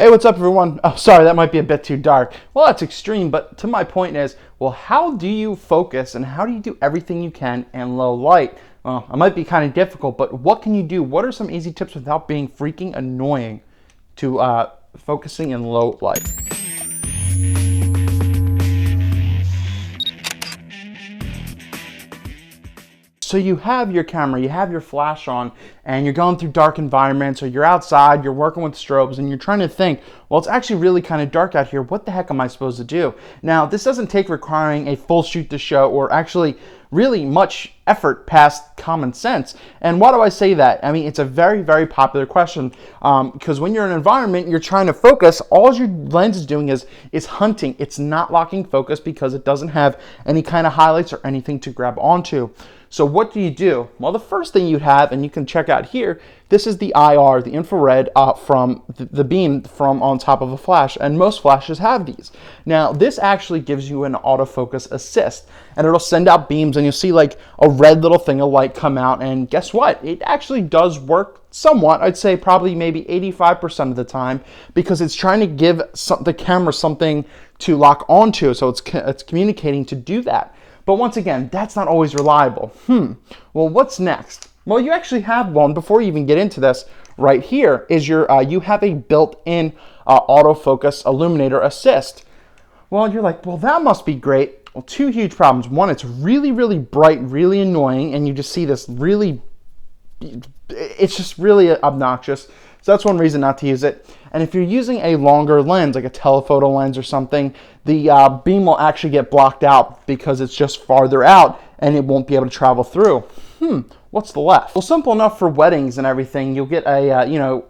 Hey, what's up, everyone? Oh, sorry, that might be a bit too dark. Well, that's extreme, but to my point is, well, how do you focus and how do you do everything you can in low light? Well, it might be kind of difficult, but what can you do? What are some easy tips without being freaking annoying to focusing in low light? So you have your camera, you have your flash on, and you're going through dark environments, or you're outside, you're working with strobes, and you're trying to think, well, it's actually really kind of dark out here. What the heck am I supposed to do? Now, this doesn't take requiring a full shoot to show or actually really much effort past common sense. And why do I say that? I mean, it's a very, very popular question because when you're in an environment, you're trying to focus, all your lens is doing is hunting. It's not locking focus because it doesn't have any kind of highlights or anything to grab onto. So what do you do? Well, the first thing you'd have, and you can check out here, this is the IR, the infrared from the beam from on top of a flash, and most flashes have these. Now, this actually gives you an autofocus assist, and it'll send out beams, and you'll see like a red little thing of light come out, and guess what? It actually does work somewhat. I'd say probably maybe 85% of the time, because it's trying to give the camera something to lock onto, so it's communicating to do that. But once again, that's not always reliable. Well, what's next? Well, you actually have one. Before you even get into this, right here is you have a built-in autofocus illuminator assist. Well, you're like, well, that must be great. Well, two huge problems. One, it's really, really bright, really annoying, and you just see this really, it's just really obnoxious. So that's one reason not to use it. And if you're using a longer lens, like a telephoto lens or something, the beam will actually get blocked out because it's just farther out and it won't be able to travel through. What's the left? Well, simple enough for weddings and everything. You'll get a,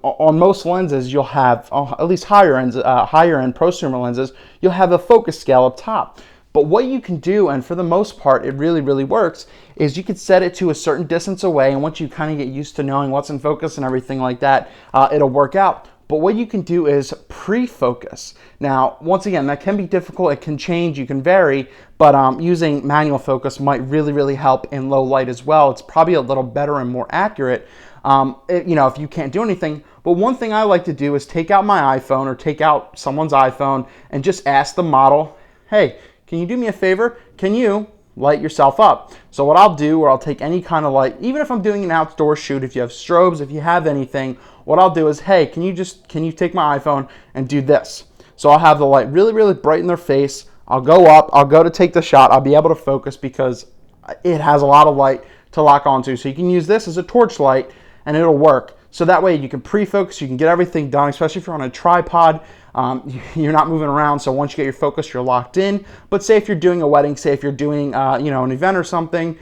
on most lenses, you'll have, at least higher end prosumer lenses, you'll have a focus scale up top. But what you can do, and for the most part, it really, really works, is you can set it to a certain distance away, and once you kind of get used to knowing what's in focus and everything like that, it'll work out. But what you can do is pre-focus. Now, once again, that can be difficult, it can change, you can vary, but using manual focus might really, really help in low light as well. It's probably a little better and more accurate, if you can't do anything. But one thing I like to do is take out my iPhone or take out someone's iPhone and just ask the model, hey, can you do me a favor? Can you light yourself up? So what I'll do, or I'll take any kind of light, even if I'm doing an outdoor shoot, if you have strobes, if you have anything, what I'll do is, hey, can you take my iPhone and do this? So I'll have the light really, really bright in their face. I'll go up, I'll go to take the shot, I'll be able to focus because it has a lot of light to lock onto. So you can use this as a torch light and it'll work. So that way you can pre-focus, you can get everything done, especially if you're on a tripod. You're not moving around, so once you get your focus, you're locked in. But say if you're doing a wedding, say if you're doing an event or something,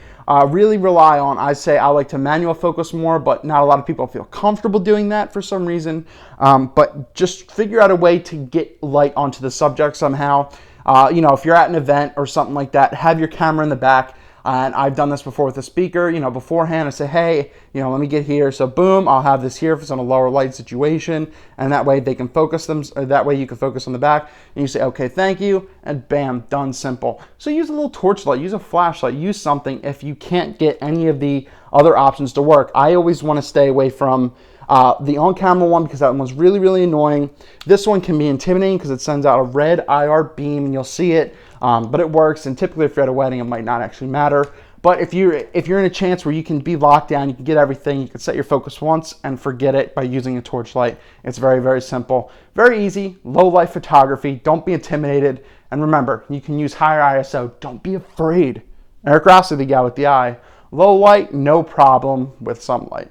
really rely on, I like to manual focus more, but not a lot of people feel comfortable doing that for some reason. But just figure out a way to get light onto the subject somehow. If you're at an event or something like that, have your camera in the back. And I've done this before with a speaker, beforehand. I say, hey, let me get here. So boom, I'll have this here if it's on a lower light situation. And that way they can focus them. That way you can focus on the back. And you say, okay, thank you. And bam, done, simple. So use a little torchlight, use a flashlight, use something if you can't get any of the other options to work. I always want to stay away from the on-camera one because that one's really, really annoying. This one can be intimidating because it sends out a red IR beam and you'll see it, but it works. And typically if you're at a wedding, it might not actually matter. But if you're in a chance where you can be locked down, you can get everything, you can set your focus once and forget it by using a torchlight. It's very, very simple. Very easy, low light photography. Don't be intimidated. And remember, you can use higher ISO. Don't be afraid. Eric Rossi, the guy with the eye. Low light, no problem with some light.